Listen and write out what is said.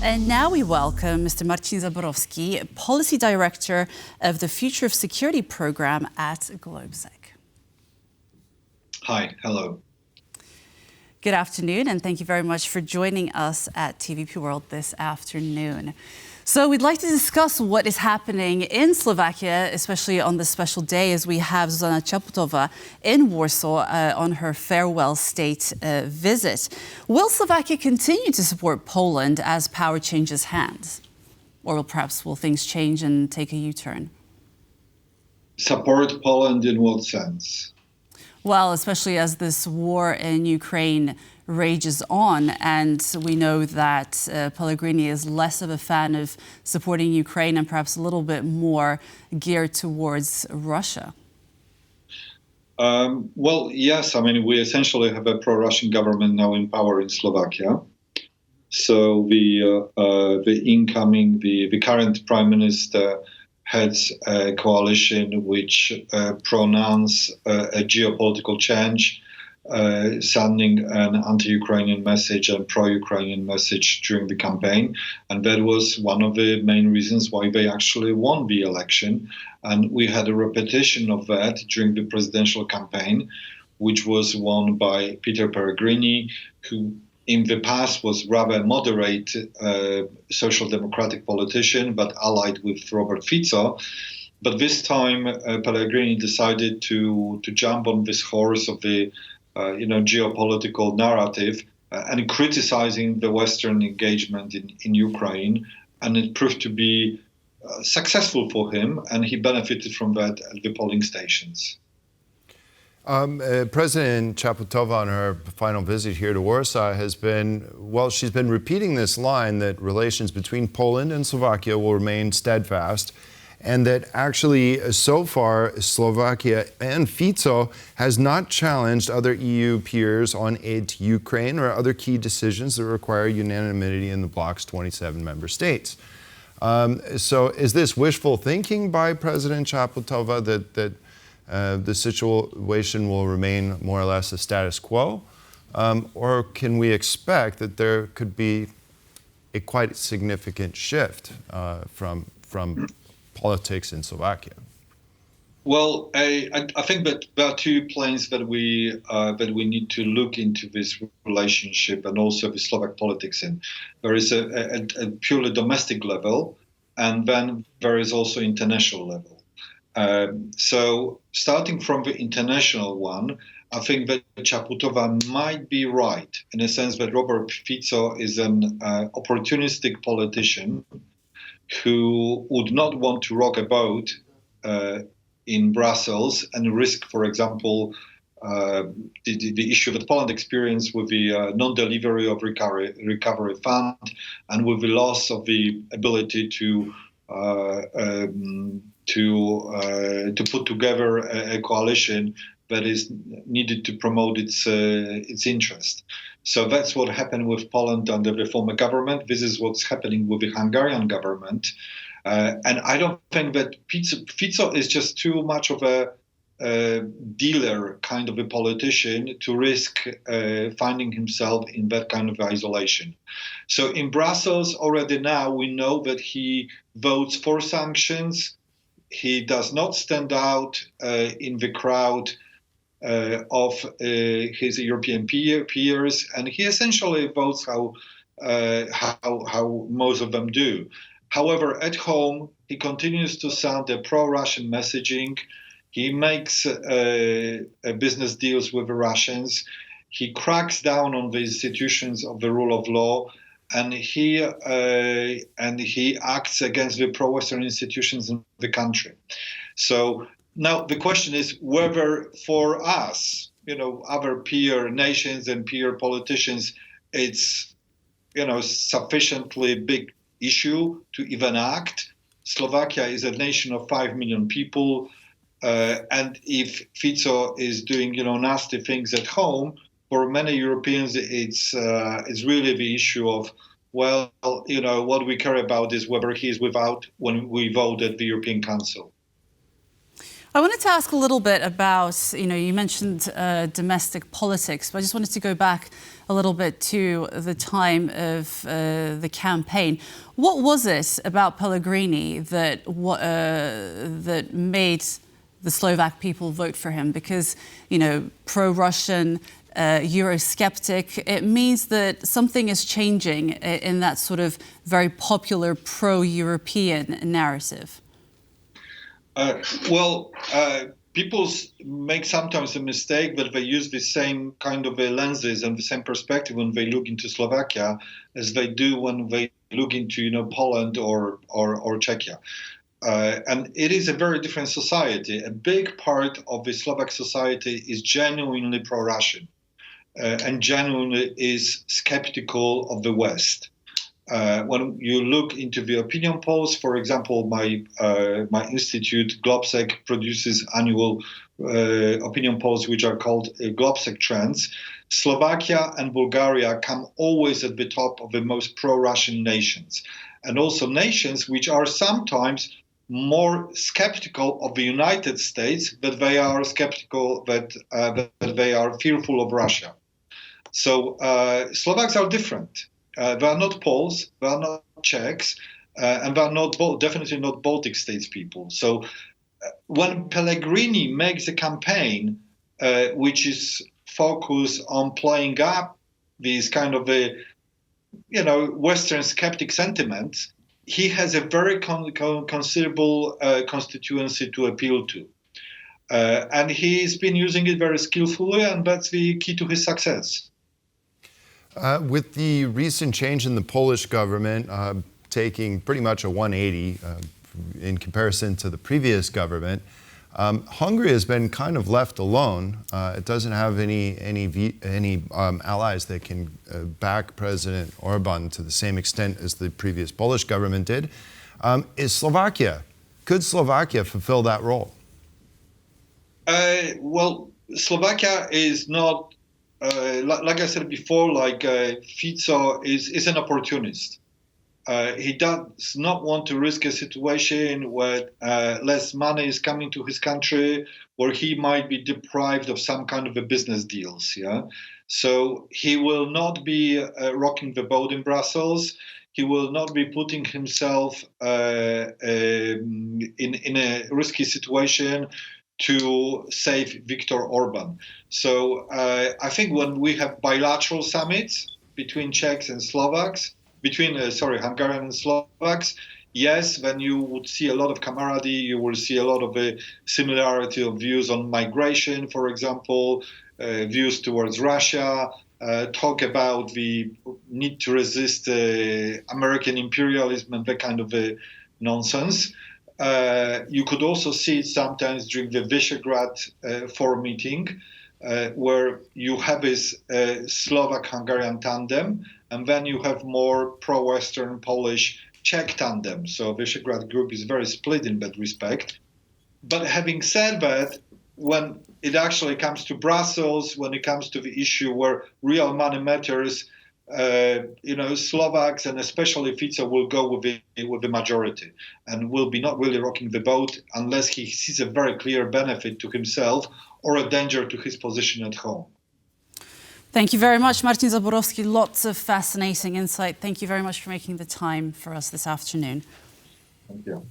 And now we welcome Mr. Marcin Zaborowski, Policy Director of the Future of Security Program at GLOBSEC. Hi, hello. Good afternoon, and thank you very much for joining us at TVP World this afternoon. So we'd like to discuss what is happening in Slovakia, especially on this special day as we have Zuzana Čaputová in Warsaw on her farewell state visit. Will Slovakia continue to support Poland as power changes hands? Or perhaps will things change and take a U-turn? Support Poland in what sense? Well, especially as this war in Ukraine rages on, and we know that Pellegrini is less of a fan of supporting Ukraine and perhaps a little bit more geared towards Russia. Well, yes. I mean, we essentially have a pro-Russian government now in power in Slovakia. So the current prime minister heads a coalition which pronounce a geopolitical change, sending an anti-Ukrainian message and pro-Ukrainian message during the campaign. And that was one of the main reasons why they actually won the election. And we had a repetition of that during the presidential campaign, which was won by Peter Pellegrini, who in the past was rather a moderate social democratic politician, but allied with Robert Fico. But this time, Pellegrini decided to jump on this horse of the geopolitical narrative and criticizing the Western engagement in Ukraine. And it proved to be successful for him, and he benefited from that at the polling stations. President Čaputová on her final visit here to Warsaw she's been repeating this line that relations between Poland and Slovakia will remain steadfast, and that actually so far Slovakia and Fico has not challenged other EU peers on aid to Ukraine or other key decisions that require unanimity in the bloc's 27 member states. So is this wishful thinking by President Čaputová that the situation will remain more or less a status quo? Or can we expect that there could be a quite significant shift from politics in Slovakia? Well, I think that there are two planes that we need to look into this relationship and also the Slovak politics in. There is a purely domestic level, and then there is also international level. So starting from the international one, I think that Čaputová might be right in the sense that Robert Fico is an opportunistic politician who would not want to rock a boat in Brussels and risk, for example, the issue that Poland experienced with the non-delivery of recovery fund and with the loss of the ability to put together a coalition that is needed to promote its interest. So that's what happened with Poland under the former government. This is what's happening with the Hungarian government. And I don't think that Fico is just too much of a dealer kind of a politician to risk finding himself in that kind of isolation. So in Brussels already now we know that he votes for sanctions. He does not stand out in the crowd of his European peers, and he essentially votes how most of them do. However, at home, he continues to sound a pro-Russian messaging. He makes business deals with the Russians. He cracks down on the institutions of the rule of law, and he acts against the pro-Western institutions in the country. So now the question is whether for us, other peer nations and peer politicians, it's sufficiently big issue to even act. Slovakia is a nation of 5 million people, and if Fico is doing nasty things at home, for many Europeans it's really the issue of, well, what we care about is whether he is without when we vote at the European Council. I wanted to ask a little bit about, you mentioned domestic politics, but I just wanted to go back a little bit to the time of the campaign. What was it about Pellegrini that made the Slovak people vote for him? Because, pro-Russian, Eurosceptic, it means that something is changing in that sort of very popular pro-European narrative. People make sometimes a mistake that they use the same kind of lenses and the same perspective when they look into Slovakia as they do when they look into, Poland or Czechia. And it is a very different society. A big part of the Slovak society is genuinely pro-Russian and genuinely is skeptical of the West. When you look into the opinion polls, for example, my institute, GLOBSEC, produces annual opinion polls which are called GLOBSEC trends. Slovakia and Bulgaria come always at the top of the most pro-Russian nations, and also nations which are sometimes more skeptical of the United States, but they are skeptical that they are fearful of Russia. So Slovaks are different. They are not Poles, they are not Czechs, and they are definitely not Baltic states people. So when Pellegrini makes a campaign which is focused on playing up these kind of Western skeptic sentiments, he has a very considerable constituency to appeal to. And he's been using it very skillfully, and that's the key to his success. With the recent change in the Polish government taking pretty much a 180 in comparison to the previous government, Hungary has been kind of left alone. It doesn't have any allies that can back President Orban to the same extent as the previous Polish government did. Could Slovakia fulfill that role? Slovakia is not, like I said before, Fico is an opportunist. He does not want to risk a situation where less money is coming to his country, where he might be deprived of some kind of a business deals. Yeah, so he will not be rocking the boat in Brussels. He will not be putting himself in a risky situation to save Viktor Orban. So I think when we have bilateral summits between Czechs and Slovaks, Hungarian and Slovaks, yes, then you would see a lot of camaraderie, you will see a lot of similarity of views on migration, for example, views towards Russia, talk about the need to resist American imperialism and that kind of nonsense. You could also see it sometimes during the Visegrad Forum meeting, where you have this Slovak-Hungarian tandem, and then you have more pro-Western Polish-Czech tandem. So Visegrad group is very split in that respect. But having said that, when it actually comes to Brussels, when it comes to the issue where real money matters, Slovaks and especially Fico will go with the majority and will be not really rocking the boat unless he sees a very clear benefit to himself or a danger to his position at home. Thank you very much, Marcin Zaborowski. Lots of fascinating insight. Thank you very much for making the time for us this afternoon. Thank you.